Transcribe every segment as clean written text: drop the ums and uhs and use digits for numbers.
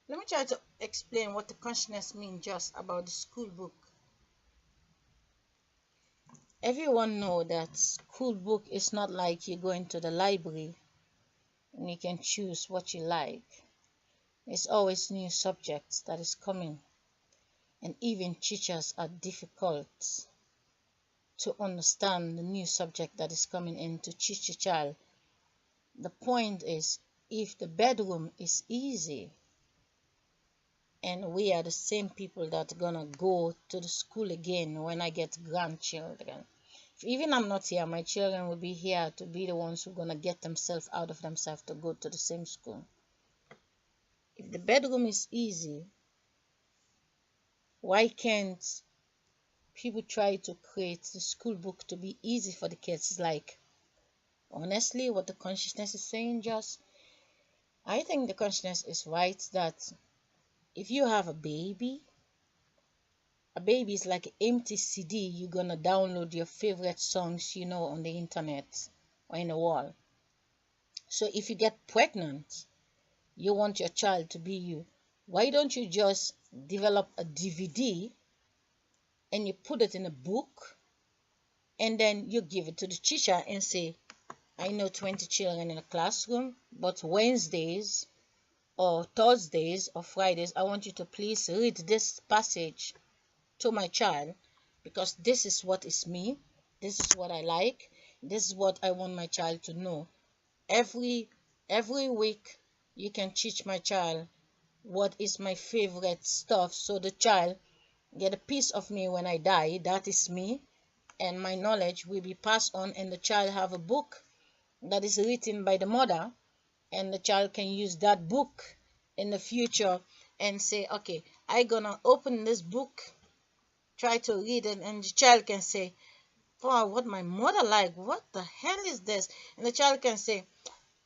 Let me try to explain what the consciousness means just about the school book. Everyone know that school book is not like you go into the library and you can choose what you like. It's always new subjects that is coming, and even teachers are difficult to understand the new subject that is coming in to teach a child. The point is, if the bedroom is easy, and we are the same people that are gonna go to the school again when I get grandchildren. If even I'm not here, my children will be here to be the ones who are gonna get themselves out of themselves to go to the same school. If the bedroom is easy, why can't people try to create the school book to be easy for the kids? Like, honestly, what the consciousness is saying, just I think the consciousness is right that if you have a baby is like an empty CD. You're gonna download your favorite songs, on the internet or in the wall. So if you get pregnant, you want your child to be you. Why don't you just develop a DVD and you put it in a book, and then you give it to the teacher and say, I know 20 children in a classroom, but Wednesdays or Thursdays or Fridays, I want you to please read this passage to my child, because this is what is me, this is what I like, this is what I want my child to know. Every week you can teach my child what is my favorite stuff, so the child get a piece of me when I die. That is me, and my knowledge will be passed on, and the child have a book that is written by the mother, and the child can use that book in the future and say, okay, I gonna open this book, try to read it, and the child can say, wow, what my mother like, what the hell is this? And the child can say,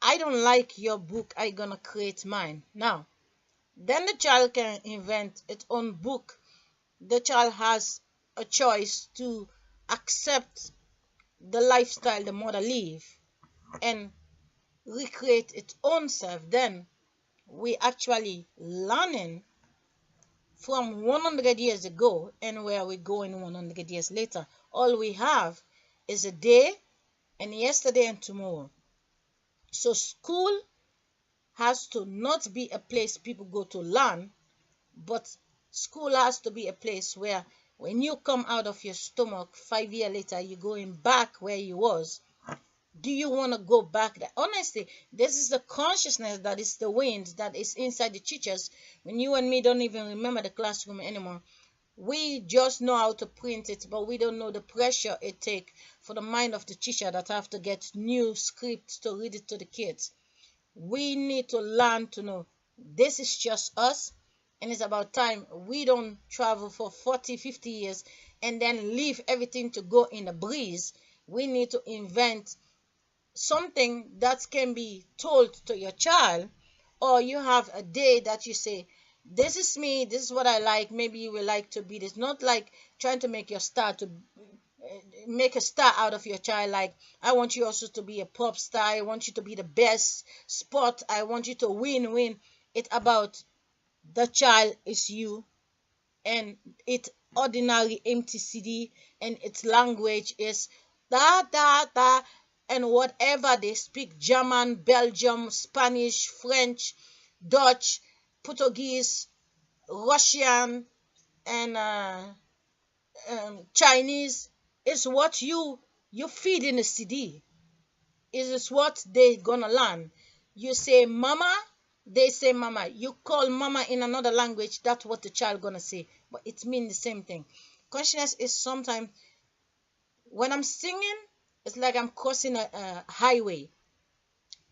I don't like your book, I gonna create mine. Now then the child can invent its own book. The child has a choice to accept the lifestyle the mother live and recreate its own self. Then we actually learning from 100 years ago, and where we going 100 years later. All we have is a day, and yesterday, and tomorrow. So school has to not be a place people go to learn, but school has to be a place where when you come out of your stomach 5 years later, you're going back where you was. Do you want to go back there? Honestly, this is the consciousness that is the wind that is inside the teachers. When you and me don't even remember the classroom anymore, we just know how to print it, but we don't know the pressure it takes for the mind of the teacher that have to get new scripts to read it to the kids. We need to learn to know this is just us, and it's about time we don't travel for 40, 50 years and then leave everything to go in a breeze. We need to invent something that can be told to your child, or you have a day that you say, this is me, this is what I like. Maybe you will like to be this. Not like trying to make your star to make a star out of your child. Like, I want you also to be a pop star, I want you to be the best sport, I want you to win. It's about the child is you, and it ordinary empty cd, and its language is da da da, and whatever they speak, German, Belgium, Spanish, French, Dutch, Portuguese, Russian, and Chinese, is what you feed in a CD. It is what they gonna learn. You say mama, they say mama. You call mama in another language, that's what the child gonna say, but it means the same thing. Consciousness is sometimes when I'm singing, it's like I'm crossing a highway,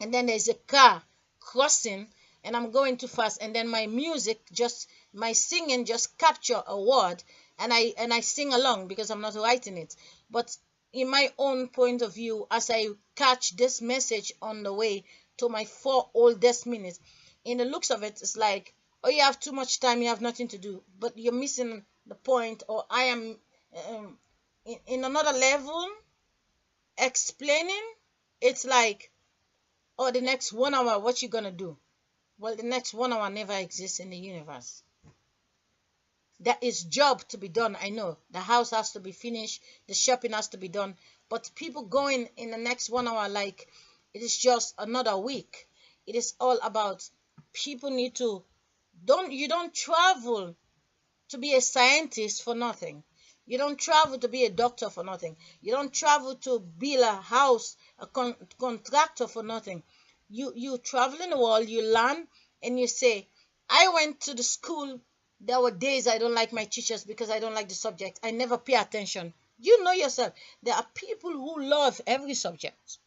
and then there's a car crossing, and I'm going too fast, and then my singing just capture a word, and I sing along because I'm not writing it. But in my own point of view, as I catch this message on the way to my 4 oldest minutes, in the looks of it, it's like, oh, you have too much time, you have nothing to do, but you're missing the point. Or I am in another level explaining. It's like, oh, the next 1 hour, what you gonna do? Well, the next 1 hour never exists in the universe. There is job to be done. I know the house has to be finished, the shopping has to be done, but people going in the next 1 hour like it is just another week. It is all about people need to don't travel to be a scientist for nothing. You don't travel to be a doctor for nothing. You don't travel to build a house, a contractor for nothing. You travel in the world, you learn, and you say, I went to the school. There were days I don't like my teachers because I don't like the subject. I never pay attention. You know yourself. There are people who love every subject.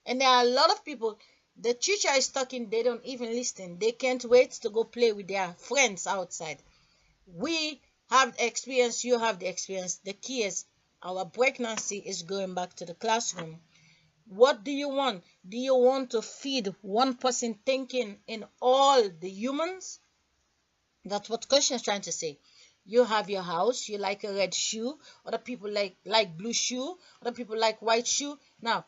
And there are a lot of people, the teacher is talking, they don't even listen. They can't wait to go play with their friends outside. We have the experience, you have the experience. The key is our pregnancy is going back to the classroom. What do you want? Do you want to feed one person thinking in all the humans? That's what question is trying to say. You have your house, you like a red shoe, other people like blue shoe, other people like white shoe. Now,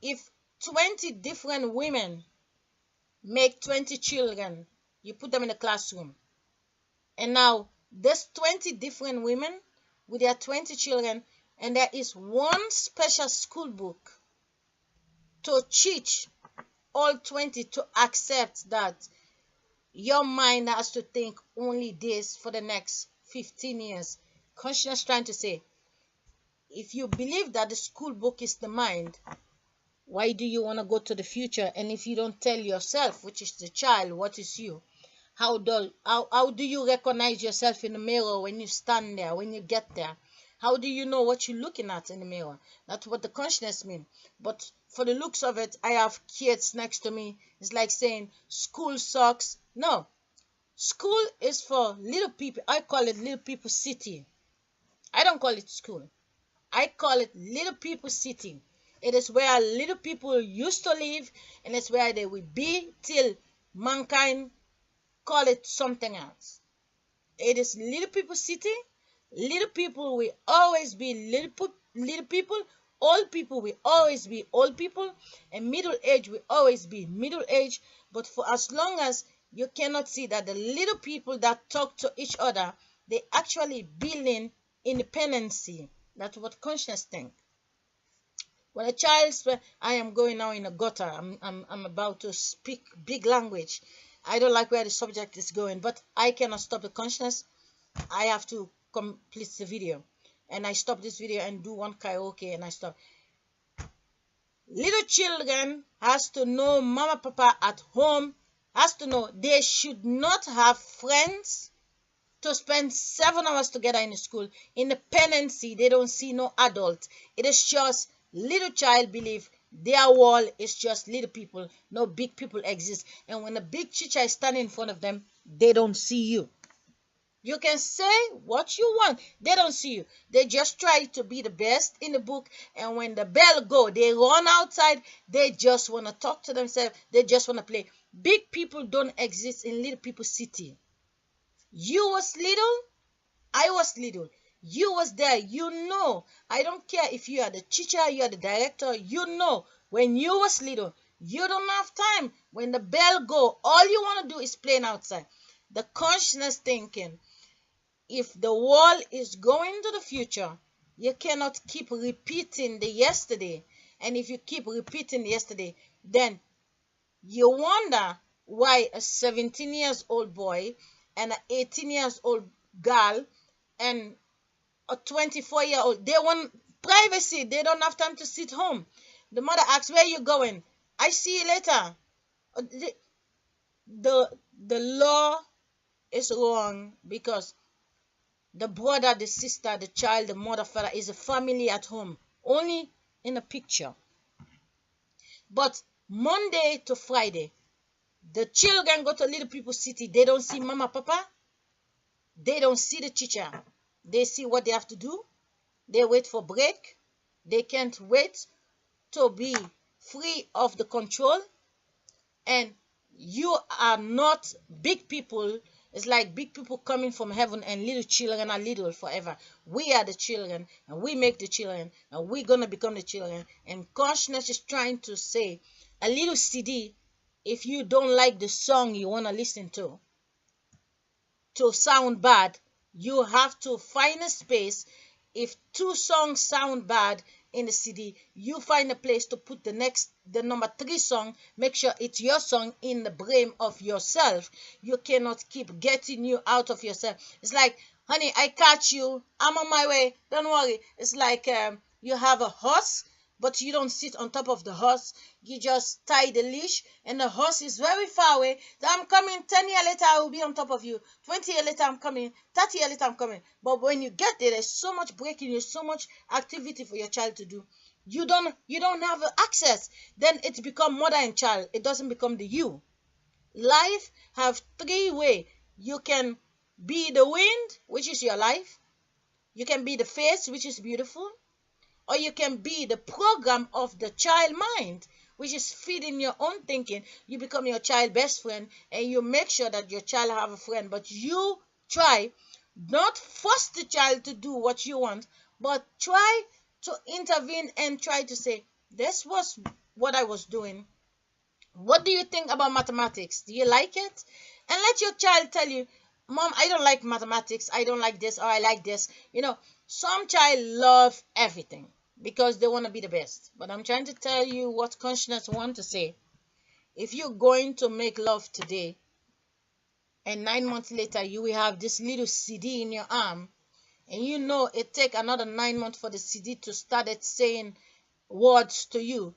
if 20 different women make 20 children, you put them in a classroom. And now there's 20 different women with their 20 children, and there is one special school book to teach all 20 to accept that your mind has to think only this for the next 15 years. Consciousness trying to say, if you believe that the school book is the mind, why do you want to go to the future? And if you don't tell yourself, which is the child, what is you? How do you recognize yourself in the mirror when you stand there, when you get there? How do you know what you're looking at in the mirror? That's what the consciousness means. But for the looks of it, I have kids next to me. It's like saying school sucks. No. School is for little people. I call it little people city. I don't call it school. I call it little people city. It is where little people used to live, and it's where they will be till mankind call it something else. It is little people city. Little people will always be little people. Old people will always be old people, and middle age will always be middle age. But for as long as you cannot see that the little people that talk to each other, they actually building independency. That's what consciousness think. When a child I am going now in a gutter. I'm about to speak big language. I don't like where the subject is going, but I cannot stop the consciousness. I have to complete the video. And I stop this video and do one karaoke and I stop. Little children has to know mama, papa at home, has to know they should not have friends to spend 7 hours together in the school. Independency, they don't see no adult. It is just little child believe their wall is just little people. No big people exist. And when a big teacher is standing in front of them, they don't see you. You can say what you want. They don't see you. They just try to be the best in the book. And when the bell go, they run outside. They just want to talk to themselves. They just want to play. Big people don't exist in little people's city. You was little. I was little. You was there. You know. I don't care if you are the teacher, you are the director. You know. When you was little, you don't have time. When the bell go, all you want to do is playing outside. The consciousness thinking. If the world is going to the future, you cannot keep repeating the yesterday. And if you keep repeating the yesterday, then you wonder why a 17 years old boy and an 18 years old girl and a 24-year-old, they want privacy. They don't have time to sit home. The mother asks, where are you going? I see you later. The law is wrong because the brother, the sister, the child, the mother, father is a family at home. Only in a picture. But Monday to Friday, the children go to little people city. They don't see mama, papa. They don't see the teacher. They see what they have to do. They wait for break. They can't wait to be free of the control. And you are not big people. It's like big people coming from heaven and little children are little forever. We are the children and we make the children and we're going to become the children. And consciousness is trying to say a little CD If you don't like the song you want to listen to sound bad, you have to find a space. If two songs sound bad in the CD, you find a place to put the number 3 song. Make sure it's your song in the brain of yourself. You cannot keep getting you out of yourself. It's like, honey, I catch you, I'm on my way, don't worry. It's like you have a horse, but you don't sit on top of the horse. You just tie the leash, and the horse is very far away. So I'm coming, 10 years later, I will be on top of you. 20 years later, I'm coming. 30 years later, I'm coming. But when you get there, there's so much breaking, there's so much activity for your child to do. You don't have access. Then it become mother and child. It doesn't become the you. Life have 3 ways. You can be the wind, which is your life. You can be the face, which is beautiful. Or you can be the program of the child mind, which is feeding your own thinking. You become your child best friend, and you make sure that your child have a friend. But you try not force the child to do what you want, but try to intervene and try to say, this was what I was doing. What do you think about mathematics? Do you like it? And let your child tell you, Mom, I don't like mathematics. I don't like this, or I like this. Some child love everything because they want to be the best. But I'm trying to tell you what consciousness want to say. If you're going to make love today, and 9 months later you will have this little CD in your arm, and it take another 9 months for the CD to start saying words to you,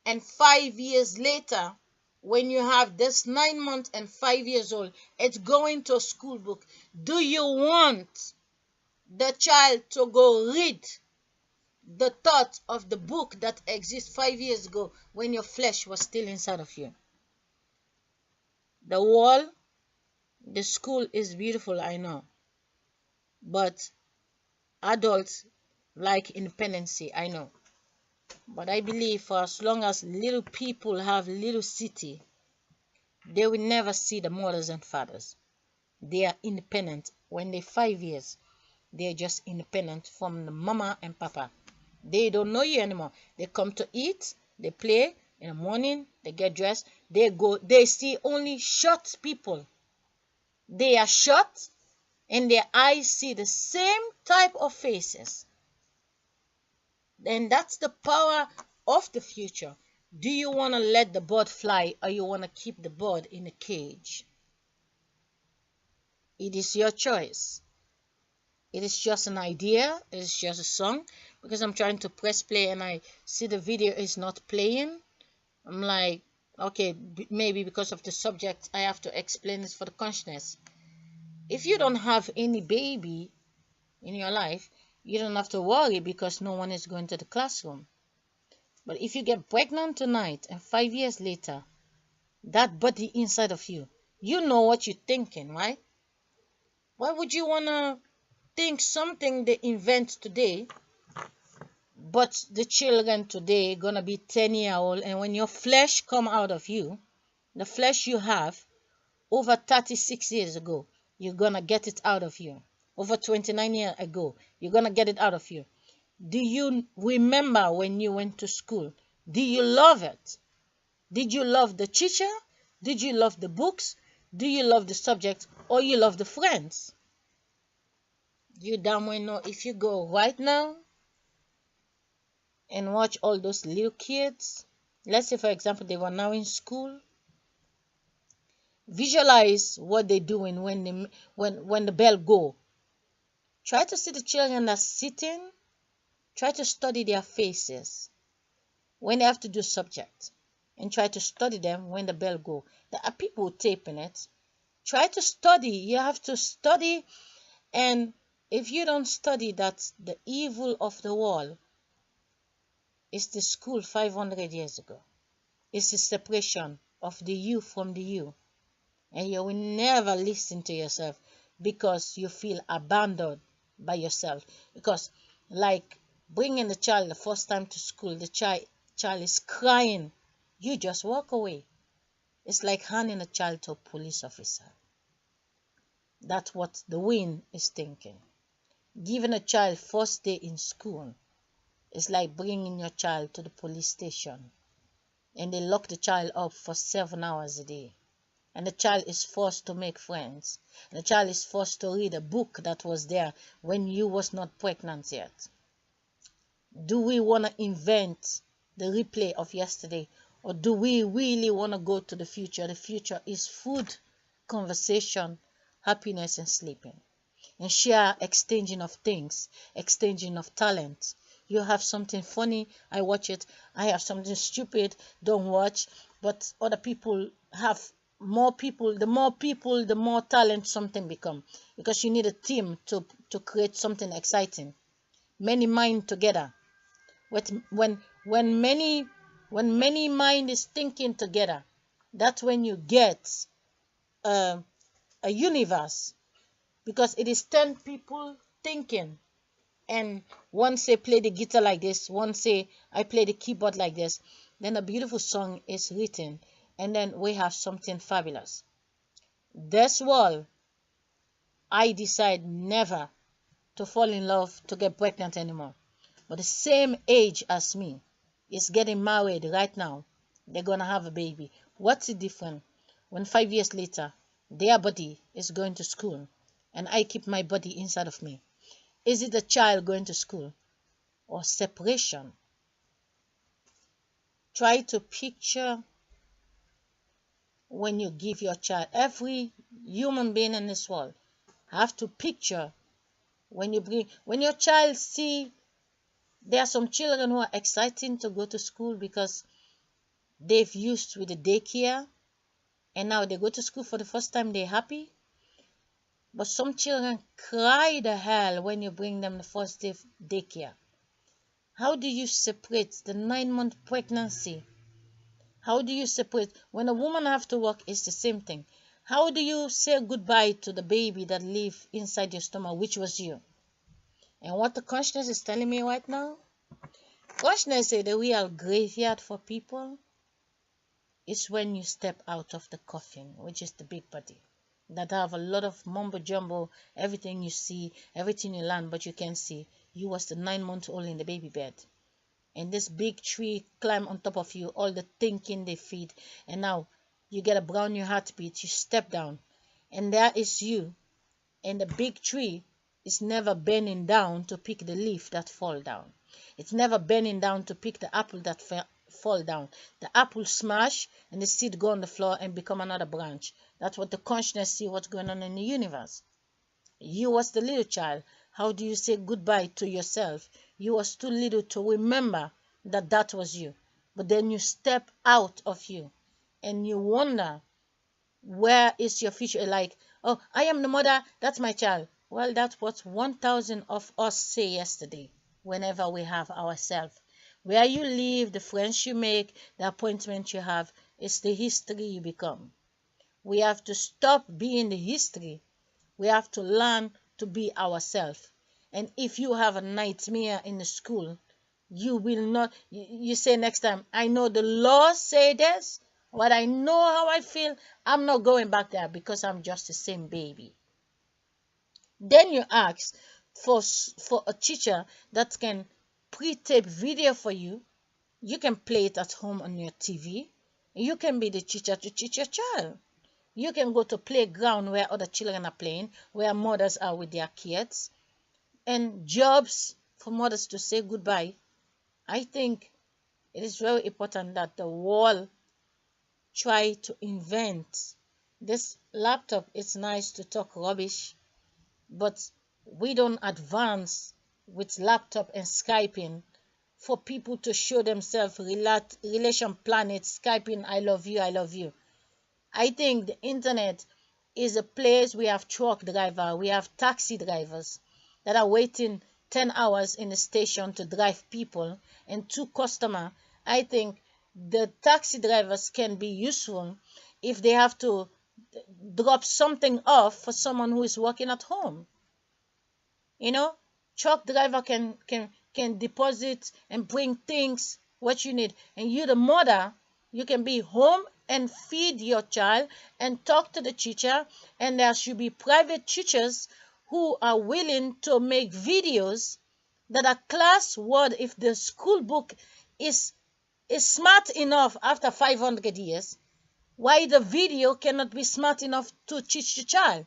and 5 years later, when you have this 9 months and 5 years old, it's going to a school book. Do you want the child to go read the thought of the book that exists 5 years ago when your flesh was still inside of you? The wall, the school is beautiful, I know. But adults like independency, I know. But I believe for as long as little people have little city, they will never see the mothers and fathers. They are independent. When they're 5 years, they're just independent from the mama and papa. They don't know you anymore. They come to eat, they play, in the morning, they get dressed, they go, they see only short people. They are short, and their eyes see the same type of faces. Then that's the power of the future. Do you want to let the bird fly, or you want to keep the bird in a cage? It is your choice. It is just an idea. It is just a song. Because I'm trying to press play and I see the video is not playing. I'm like, okay, maybe because of the subject, I have to explain this for the consciousness. If you don't have any baby in your life, you don't have to worry because no one is going to the classroom. But if you get pregnant tonight and 5 years later, that body inside of you, you know what you're thinking, right? Why would you want to think something they invent today, but the children today gonna be 10-year-old, and when your flesh come out of you, the flesh you have over 36 years ago, you're gonna get it out of you. Over 29 years ago, you're gonna get it out of you. Do you remember when you went to school? Do you love it? Did you love the teacher? Did you love the books? Do you love the subject, or you love the friends? You damn well know if you go right now and watch all those little kids, let's say for example they were now in school, visualize what they're doing when the bell go. Try to see the children that's sitting, try to study their faces when they have to do subject, and try to study them when the bell go. There are people taping it. Try to study. You have to study. And if you don't study, that's the evil of the world. It's the school 500 years ago. It's the separation of the you from the you. And you will never listen to yourself because you feel abandoned by yourself. Because like bringing the child the first time to school, the child is crying. You just walk away. It's like handing a child to a police officer. That's what the wind is thinking. Giving a child first day in school is like bringing your child to the police station. and they lock the child up for 7 hours a day. And the child is forced to make friends. And the child is forced to read a book that was there when you was not pregnant yet. Do we want to invent the replay of yesterday? Or do we really want to go to the future? The future is food, conversation, happiness, and sleeping. And share exchanging of things, exchanging of talent. You have something funny, I watch it. I have something stupid, don't watch. But other people have more people. The more people, the more talent something become. Because you need a team to create something exciting. Many mind together. When many mind is thinking together, that's when you get a universe. Because it is 10 people thinking, and one say play the guitar like this, one say I play the keyboard like this, then a beautiful song is written, and then we have something fabulous. This wall, I decide never to fall in love, to get pregnant anymore. But the same age as me is getting married right now. They're gonna have a baby. What's the difference when 5 years later their body is going to school and I keep my body inside of me? Is it a child going to school or separation? Try to picture when you give your child. Every human being in this world have to picture when your child see. There are some children who are excited to go to school because they've used with the daycare, and now they go to school for the first time, they're happy. But some children cry the hell when you bring them the first day of daycare. How do you separate the 9-month pregnancy? How do you separate? When a woman have to work, it's the same thing. How do you say goodbye to the baby that live inside your stomach, which was you? And what the consciousness is telling me right now, consciousness say the real graveyard for people is when you step out of the coffin, which is the big body. That have a lot of mumbo jumbo, everything you see, everything you learn, but you can see you was the 9-month-old in the baby bed. And this big tree climb on top of you, all the thinking they feed, and now you get a brand new heartbeat, you step down, and there is you, and the big tree is never bending down to pick the leaf that fall down. It's never bending down to pick the apple that fall down. The apple smash and the seed go on the floor and become another branch. That's what the consciousness see what's going on in the universe. You was the little child. How do you say goodbye to yourself? You was too little to remember that that was you. But then you step out of you and you wonder, where is your future? Like, oh, I am the mother, that's my child. Well, that's what 1,000 of us say yesterday whenever we have ourselves. Where you live, the friends you make, the appointment you have, is the history you become. We have to stop being the history. We have to learn to be ourselves. And if you have a nightmare in the school, you will not, you say next time, I know the law say this, but I know how I feel, I'm not going back there because I'm just the same baby. Then you ask for a teacher that can pre-tape video for you. You can play it at home on your TV. You can be the teacher to teach your child. You can go to playground where other children are playing, where mothers are with their kids. And jobs for mothers to say goodbye. I think it is very important that the world try to invent. This laptop, it's nice to talk rubbish, but we don't advance with laptop and Skyping for people to show themselves relation planets, Skyping, I love you, I love you. I think the internet is a place. We have truck driver, we have taxi drivers that are waiting 10 hours in the station to drive people and 2 customers. I think the taxi drivers can be useful if they have to drop something off for someone who is working at home. You know, truck driver can deposit and bring things what you need, and you the mother, you can be home and feed your child and talk to the teacher. And there should be private teachers who are willing to make videos that are class word. If the school book is is smart enough after 500 years, why the video cannot be smart enough to teach the child?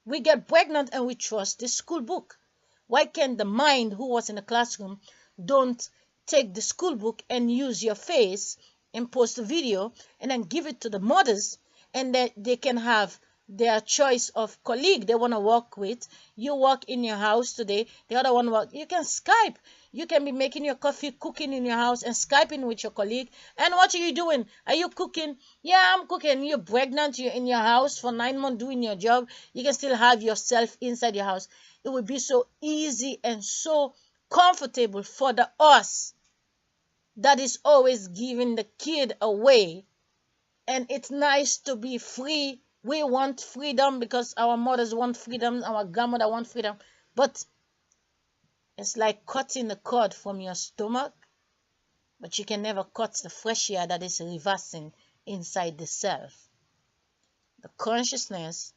We get pregnant and we trust the school book. Why can't the mind who was in the classroom don't take the school book and use your face and post a video and then give it to the mothers, and that they can have their choice of colleague they want to work with? You work in your house today, the other one work. You can Skype. You can be making your coffee, cooking in your house, and Skyping with your colleague. And what are you doing? Are you cooking? Yeah, I'm cooking. You're pregnant. You're in your house for 9 months doing your job. You can still have yourself inside your house. It would be so easy and so comfortable for the us that is always giving the kid away. And it's nice to be free. We want freedom because our mothers want freedom, our grandmother want freedom. But it's like cutting the cord from your stomach, but you can never cut the fresh air that is reversing inside the self. The consciousness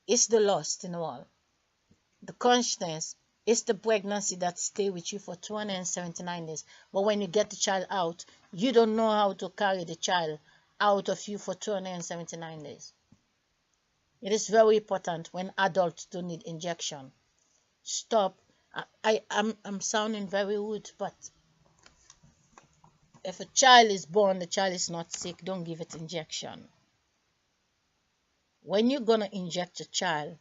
is the lost in all. The consciousness is the pregnancy that stay with you for 279 days. But when you get the child out, you don't know how to carry the child out of you for 279 days. It is very important when adults don't need injection. Stop. I'm sounding very rude, but if a child is born, the child is not sick, don't give it injection. When you're gonna inject a child,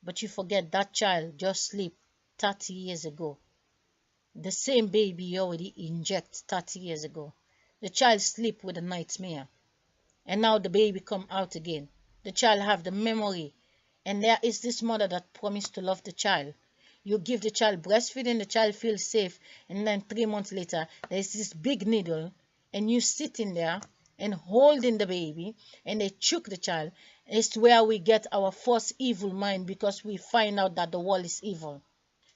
but you forget that child just sleep 30 years ago, the same baby you already inject 30 years ago, the child sleep with a nightmare, and now the baby come out again. The child have the memory, and there is this mother that promised to love the child. You give the child breastfeeding, the child feels safe, and then 3 months later there's this big needle, and you sitting there and holding the baby, and they choke the child. It's where we get our first evil mind, because we find out that the world is evil.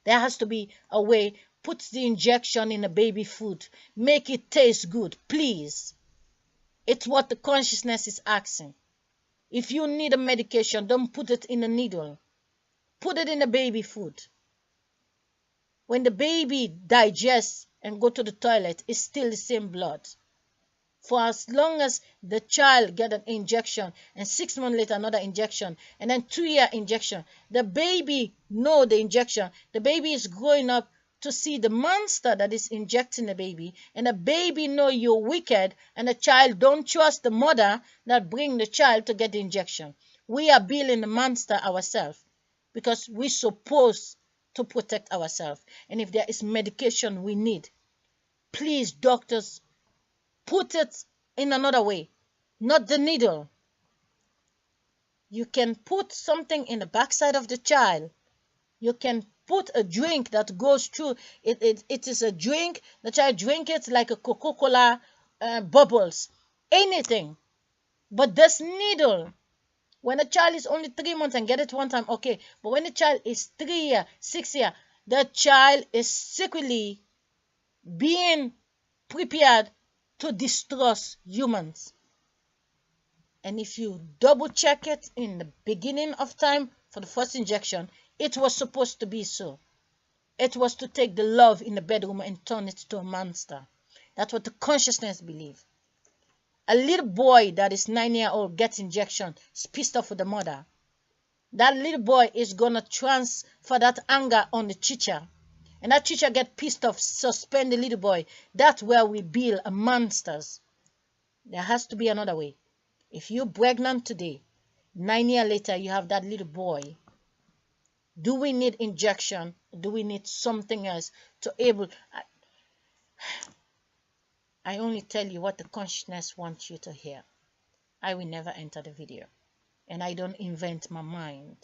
There has to be a way. Put the injection in the baby food, make it taste good, please. It's what the consciousness is asking. If you need a medication, don't put it in a needle. Put it in the baby food. When the baby digests and go to the toilet, it's still the same blood. For as long as the child get an injection, and 6 months later another injection, and then 2-year injection, the baby know the injection. The baby is growing up to see the monster that is injecting the baby, and the baby know you're wicked, and the child don't trust the mother that bring the child to get the injection. We are building the monster ourselves, because we're supposed to protect ourselves. And if there is medication we need, please, doctors, put it in another way, not the needle. You can put something in the backside of the child. You can put a drink that goes through. It is a drink. The child drink it like a Coca-Cola bubbles. Anything. But this needle, when a child is only 3 months and get it one time, okay. But when the child is 3 years, 6 years, the child is secretly being prepared to distrust humans. And if you double check it in the beginning of time for the first injection, it was supposed to be so. It was to take the love in the bedroom and turn it to a monster. That's what the consciousness believe. A little boy that is 9-year-old gets injection, is pissed off with the mother. That little boy is gonna transfer that anger on the teacher. And that teacher get pissed off, suspend the little boy. That's where we build a monsters. There has to be another way. If you're pregnant today, 9 years later, you have that little boy. Do we need injection? Do we need something else to able? I only tell you what the consciousness wants you to hear. I will never enter the video. And I don't invent my mind.